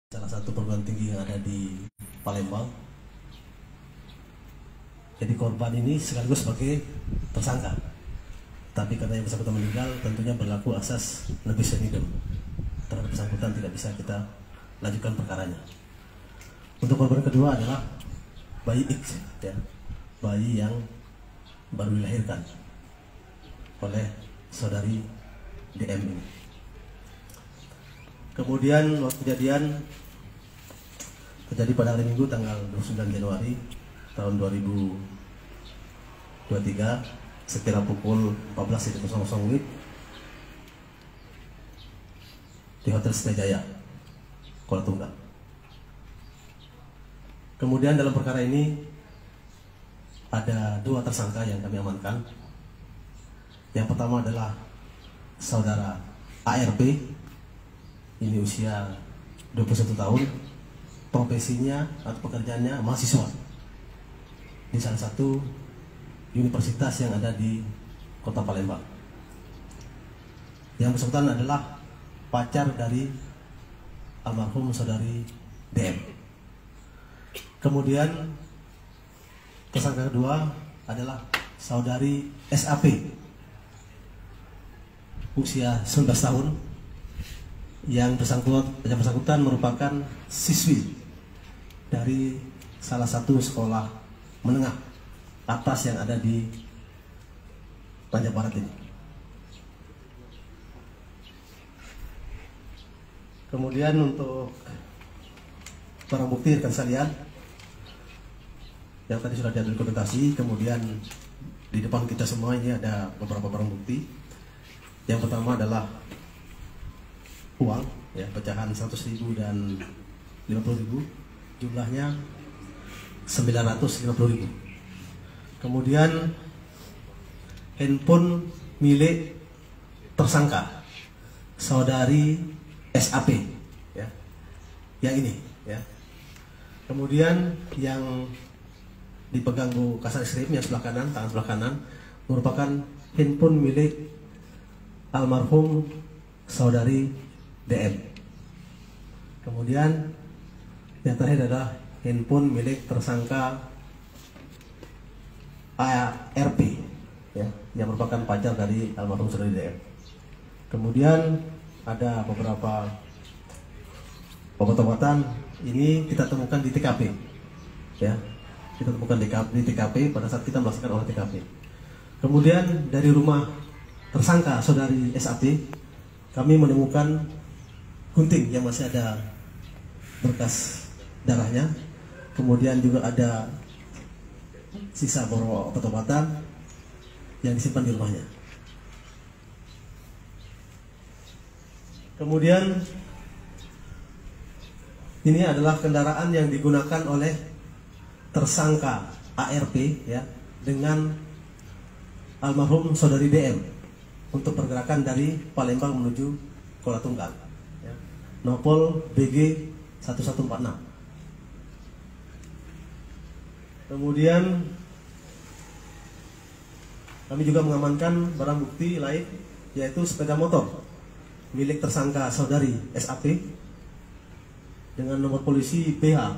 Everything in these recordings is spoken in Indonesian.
salah satu perguruan tinggi yang ada di Palembang. Jadi korban ini sekaligus sebagai tersangka. Tapi karena yang bersangkutan meninggal, tentunya berlaku asas lebis in idem. Terhadap bersangkutan tidak bisa kita lanjutkan perkaranya. Untuk korban kedua adalah bayi X, ya, bayi yang baru dilahirkan oleh saudari DM ini. Kemudian waktu kejadian terjadi pada hari Minggu tanggal 29 Januari tahun 2023 sekira pukul 14.00 di Hotel Sriwijaya, Kuala Tunggal. Kemudian dalam perkara ini ada dua tersangka yang kami amankan. Yang pertama adalah saudara ARP, ini usia 21 tahun, profesinya atau pekerjaannya mahasiswa di salah satu universitas yang ada di Kota Palembang. Yang bersangkutan adalah pacar dari almarhum saudari DM. Kemudian tersangka kedua adalah saudari SAP, usia 19 tahun, yang bersangkutan merupakan siswi dari salah satu sekolah menengah atas yang ada di Banjar Barat ini. Kemudian untuk barang bukti rekan sekalian yang tadi sudah diidentifikasi, kemudian di depan kita semua ini ada beberapa barang bukti. Yang pertama adalah uang, ya, pecahan 100.000 dan 50.000, jumlahnya 950.000. Kemudian handphone milik tersangka saudari SAP, ya, yang ini, ya. Kemudian yang dipegang Bu Kasateskrim yang sebelah kanan, tangan sebelah kanan, merupakan handphone milik almarhum saudari DM. Kemudian yang terakhir adalah handphone milik tersangka ARP, ya, yang merupakan pacar dari almarhum saudari DM. Kemudian ada beberapa obat-obatan, ini kita temukan di TKP, ya, kita temukan di TKP pada saat kita melaksanakan olah TKP. Kemudian dari rumah tersangka saudari SAP kami menemukan gunting yang masih ada berkas darahnya. Kemudian juga ada sisa beberapa obat-obatan yang disimpan di rumahnya. Kemudian ini adalah kendaraan yang digunakan oleh tersangka ARP, ya, dengan almarhum saudari DM untuk pergerakan dari Palembang menuju Kuala Tunggal, ya. Nopol BG 1146. Kemudian kami juga mengamankan barang bukti lain, yaitu sepeda motor milik tersangka saudari SAP dengan nomor polisi BH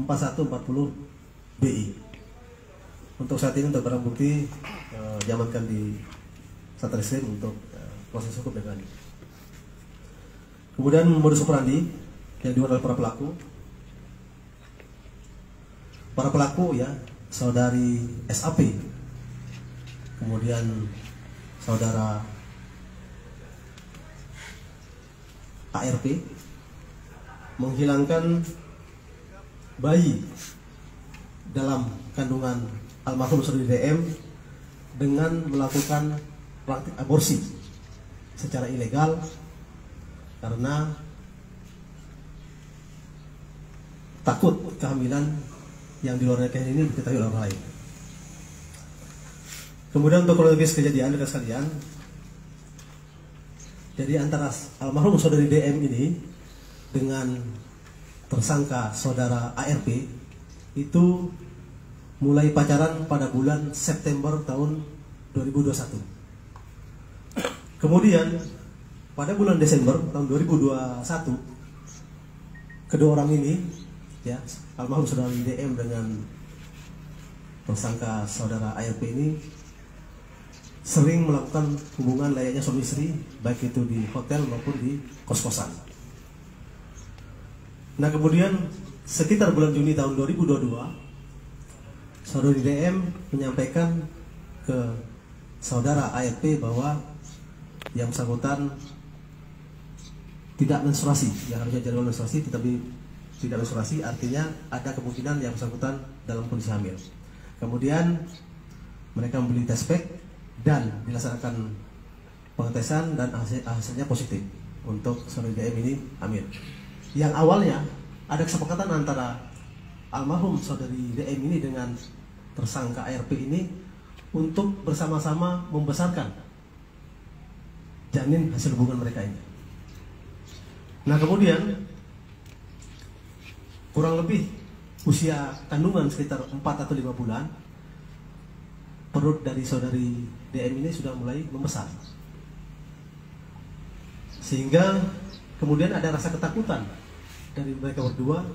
4140 BI. Untuk saat ini untuk barang bukti diamankan di Satreskrim untuk proses hukum dengan. Kemudian modus operandi yang dibuat oleh para pelaku. Para pelaku, ya, saudari SAP, kemudian saudara ARP menghilangkan bayi dalam kandungan almarhum saudari DM dengan melakukan praktik aborsi secara ilegal karena takut kehamilan yang di luar nikah ini diketahui oleh orang lain. Kemudian untuk kronologis kejadian rekan sekalian, jadi antara almarhum saudari DM ini dengan tersangka saudara ARP itu mulai pacaran pada bulan September tahun 2021. Kemudian pada bulan Desember tahun 2021 kedua orang ini, ya, almarhum saudara DM dengan tersangka saudara ARP ini sering melakukan hubungan layaknya suami istri, baik itu di hotel maupun di kos-kosan. Nah, kemudian sekitar bulan Juni tahun 2022, saudara DM menyampaikan ke saudara ARP bahwa yang bersangkutan tidak menstruasi, yang harusnya jadwal menstruasi tetapi tidak menstruasi, artinya ada kemungkinan yang bersangkutan dalam kondisi hamil. Kemudian mereka membeli test pack dan dilaksanakan pengetesan dan hasilnya positif untuk saudari DM ini hamil. Yang awalnya ada kesepakatan antara almarhum saudari DM ini dengan tersangka ARP ini untuk bersama-sama membesarkan janin hasil hubungan mereka ini. Nah, kemudian kurang lebih usia kandungan sekitar 4 atau 5 bulan, perut dari saudari DM ini sudah mulai membesar. Sehingga kemudian ada rasa ketakutan dari mereka berdua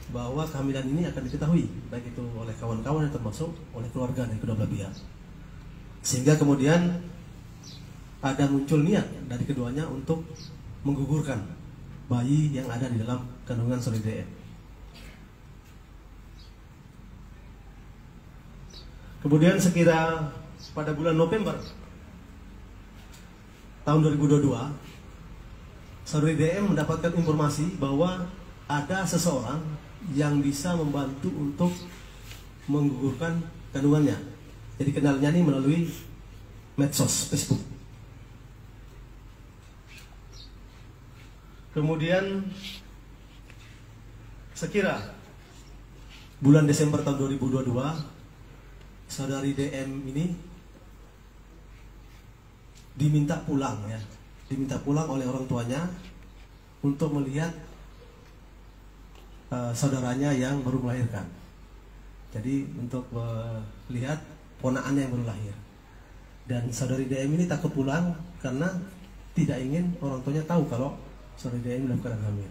bahwa kehamilan ini akan diketahui, baik itu oleh kawan-kawan yang termasuk oleh keluarga dari kedua belah pihak. Sehingga kemudian ada muncul niat dari keduanya untuk menggugurkan bayi yang ada di dalam kandungan saudari DM. Kemudian sekira pada bulan November tahun 2022, saudari DM mendapatkan informasi bahwa ada seseorang yang bisa membantu untuk menggugurkan kandungannya. Jadi kenalnya ini melalui medsos, Facebook. Kemudian sekira bulan Desember tahun 2022, saudari DM ini diminta pulang, ya, diminta pulang oleh orang tuanya untuk melihat saudaranya yang baru melahirkan. Jadi untuk melihat ponakannya yang baru lahir. Dan saudari DM ini takut pulang karena tidak ingin orang tuanya tahu kalau saudari DM dalam keadaan hamil.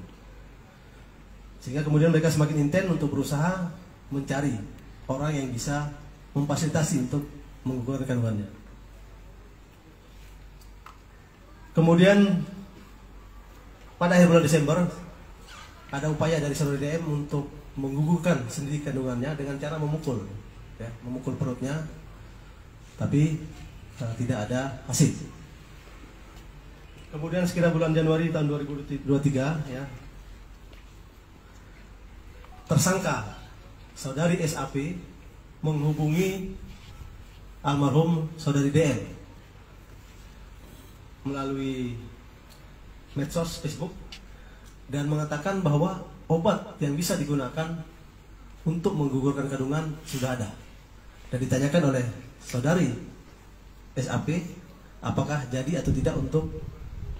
Sehingga kemudian mereka semakin intens untuk berusaha mencari orang yang bisa memfasilitasi untuk menggugurkan kandungannya. Kemudian pada akhir bulan Desember ada upaya dari saudari DM untuk menggugurkan sendiri kandungannya dengan cara memukul, ya, memukul perutnya, tapi tidak ada hasil. Kemudian sekira bulan Januari tahun 2023, ya, tersangka saudari SAP menghubungi almarhum saudari DM melalui medsos Facebook dan mengatakan bahwa obat yang bisa digunakan untuk menggugurkan kandungan sudah ada. Dan ditanyakan oleh saudari SAP apakah jadi atau tidak untuk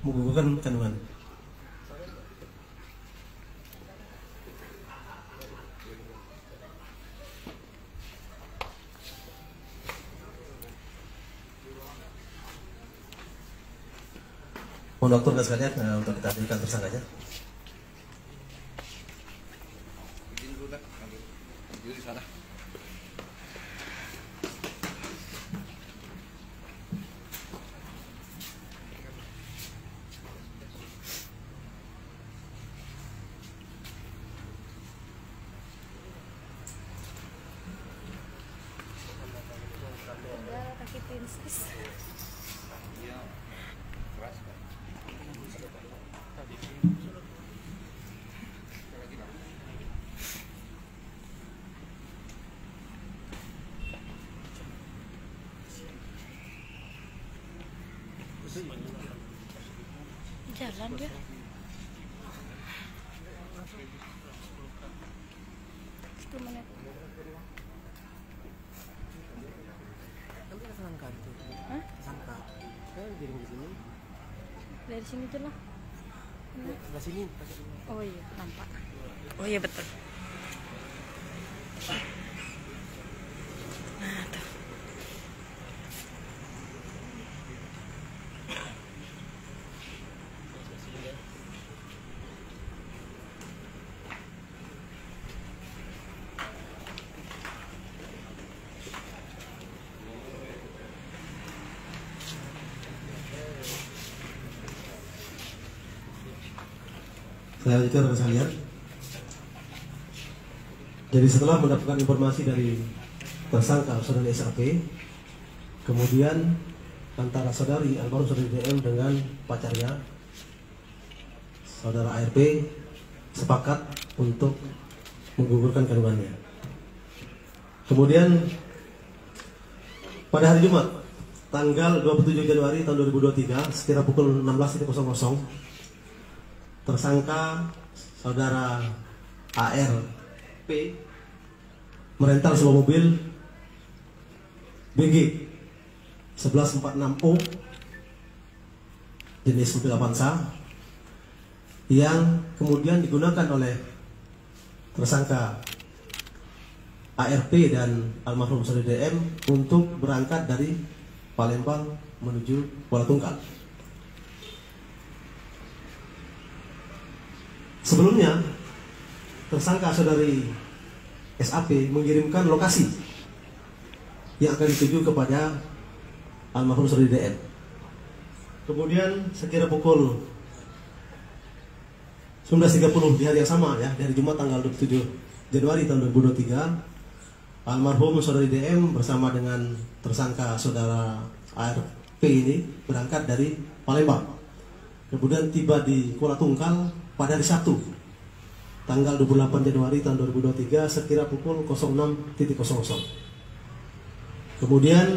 menggugurkan kandungan. Mohon waktu rekan sekalian untuk kita hadirkan tersangkanya. Jalan dia. Itu menit. Nanti tersangka itu. Hah? Tersangka. Kirim di sini. Dari sini aja lah. Sebelah sini. Oh iya, nampak. Oh iya betul. Nah, tuh. Saya lanjutkan rekan sekalian. Jadi setelah mendapatkan informasi dari tersangka saudari SAP, kemudian antara saudari almarhum saudari DM dengan pacarnya saudara ARP sepakat untuk menggugurkan kandungannya. Kemudian pada hari Jumat tanggal 27 Januari tahun 2023 sekira pukul 16.00 tersangka saudara ARP merental sebuah mobil BG 1146O jenis mobil Avanza yang kemudian digunakan oleh tersangka ARP dan almarhum saudari DM untuk berangkat dari Palembang menuju Kuala Tungkal. Sebelumnya tersangka saudari SAP mengirimkan lokasi yang akan dituju kepada almarhum saudari DM. Kemudian sekira pukul 19.30 di hari yang sama ya, dari Jumat tanggal 27 Januari tahun 2023, almarhum saudari DM bersama dengan tersangka saudara ARP ini berangkat dari Palembang. Kemudian tiba di Kuala Tungkal pada hari Sabtu tanggal 28 Januari tahun 2023 sekira pukul 06.00. Kemudian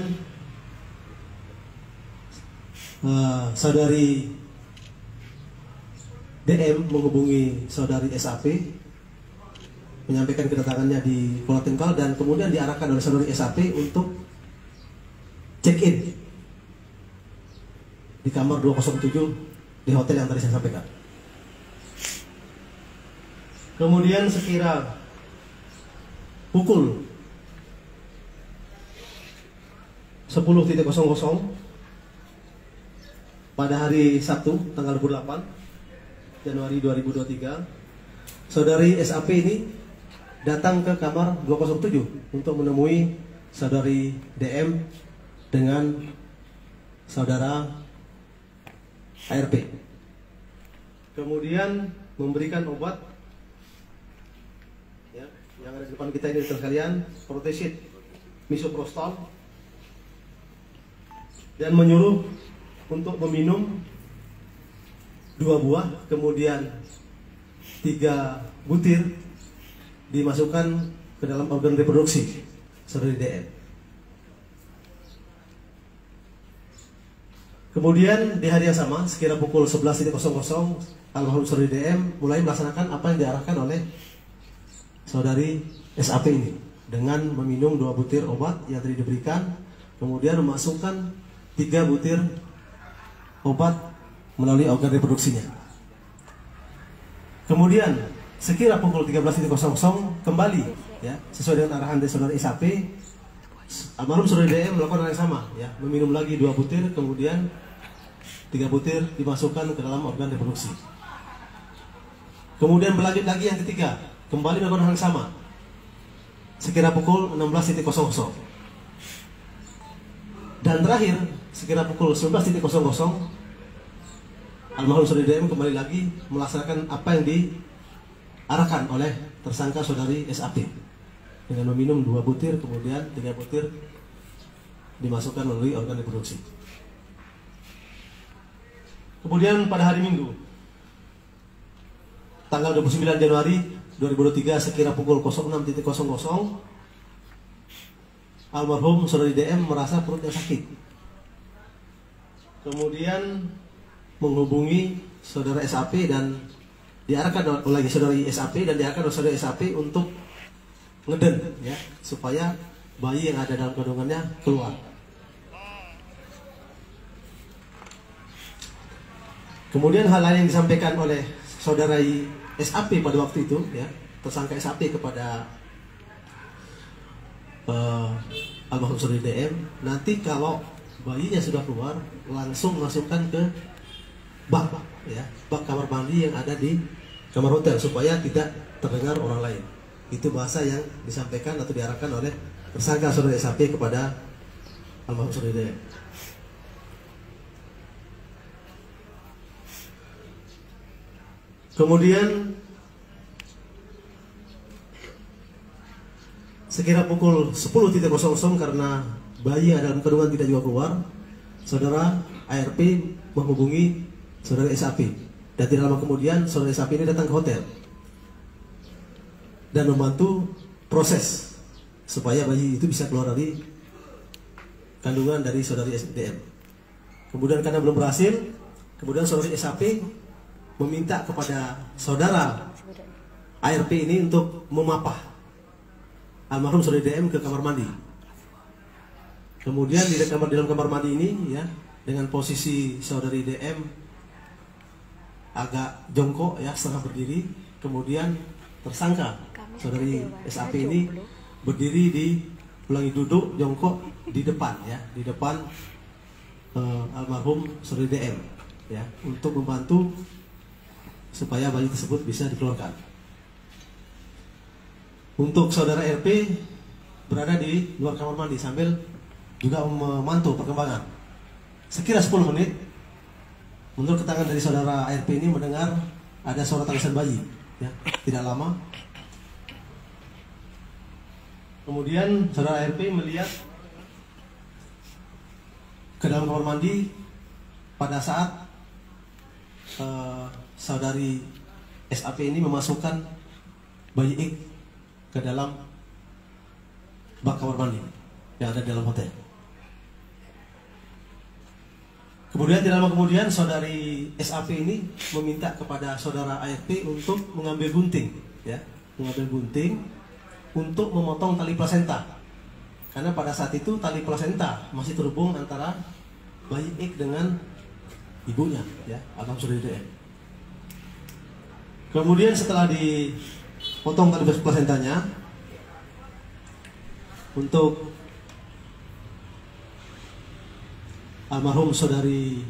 saudari DM menghubungi saudari SAP menyampaikan kedatangannya di Kuala Tungkal dan kemudian diarahkan oleh saudari SAP untuk check-in di kamar 207 di hotel yang tadi saya sampaikan. Kemudian sekira pukul 10.00 pada hari Sabtu tanggal 28 Januari 2023, saudari SAP ini datang ke kamar 207 untuk menemui saudari DM dengan saudara ARP. Kemudian memberikan obat ya, yang ada di depan kita ini sekalian, Protesid misoprostol, dan menyuruh untuk meminum 2 buah, kemudian 3 butir dimasukkan ke dalam organ reproduksi saudari DM. Kemudian di hari yang sama sekira pukul 11.00 almarhum saudari DM mulai melaksanakan apa yang diarahkan oleh saudari SAP ini dengan meminum 2 butir obat yang tadi diberikan, kemudian memasukkan 3 butir obat melalui organ reproduksinya. Kemudian sekira pukul 13.00 kembali ya, sesuai dengan arahan dari saudara SAP, almarhum saudari DM melakukan hal yang sama ya, meminum lagi 2 butir, kemudian 3 butir dimasukkan ke dalam organ reproduksi. Kemudian berlanjut lagi yang ketiga, kembali melakukan hal yang sama sekira pukul 16.00. Dan terakhir sekira pukul 19.00 almarhum saudari DM kembali lagi melaksanakan apa yang diarahkan oleh tersangka saudari SAP dengan meminum 2 butir, kemudian 3 butir dimasukkan melalui organ reproduksi. Kemudian pada hari Minggu tanggal 29 Januari 2023 sekira pukul 06.00 almarhum saudari DM merasa perutnya sakit. Kemudian menghubungi saudara SAP dan diarahkan oleh saudari SAP dan diarahkan oleh saudara SAP untuk ngeden ya, supaya bayi yang ada dalam kandungannya keluar. Kemudian hal lain yang disampaikan oleh saudari SAP pada waktu itu ya, tersangka SAP kepada almarhum saudari DM, nanti kalau bayinya sudah keluar langsung masukkan ke bak ya, bak kamar mandi yang ada di kamar hotel supaya tidak terdengar orang lain. Itu bahasa yang disampaikan atau diarahkan oleh tersangka saudari SAP kepada almarhum saudari DM. Kemudian sekira pukul 10.00 karena bayi yang ada dalam kandungan tidak juga keluar, saudara ARP menghubungi saudara SAP, dan tidak lama kemudian saudara SAP ini datang ke hotel dan membantu proses supaya bayi itu bisa keluar dari kandungan dari saudari DM. Kemudian karena belum berhasil, kemudian saudari SAP meminta kepada saudara ARP ini untuk memapah almarhum saudari DM ke kamar mandi. Kemudian di dalam kamar mandi ini, ya, dengan posisi saudari DM agak jongkok, ya, setengah berdiri. Kemudian tersangka saudari SAP ini berdiri duduk jongkok di depan, ya, di depan almarhum saudari DM, ya, untuk membantu supaya bayi tersebut bisa dikeluarkan. Untuk saudara RP berada di luar kamar mandi sambil juga memantau perkembangan. Sekira 10 menit, menurut keterangan dari saudara ARP ini mendengar ada suara tangisan bayi, ya, tidak lama. Kemudian saudara ARP melihat ke dalam kamar mandi pada saat saudari SAP ini memasukkan bayi X ke dalam bak kamar mandi yang ada di dalam hotel. Kemudian tidak lama kemudian saudari SAP ini meminta kepada saudara ARP untuk mengambil gunting, ya, mengambil gunting untuk memotong tali plasenta. Karena pada saat itu tali plasenta masih terhubung antara bayi X dengan ibunya, ya, almarhum saudari DM. Kemudian setelah dipotong tali plasentanya, untuk almarhum saudari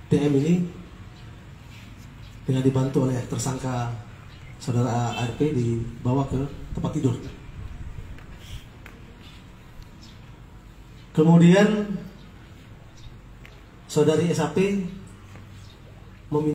DM ini dengan dibantu oleh tersangka saudara ARP dibawa ke tempat tidur. Kemudian saudari SAP meminta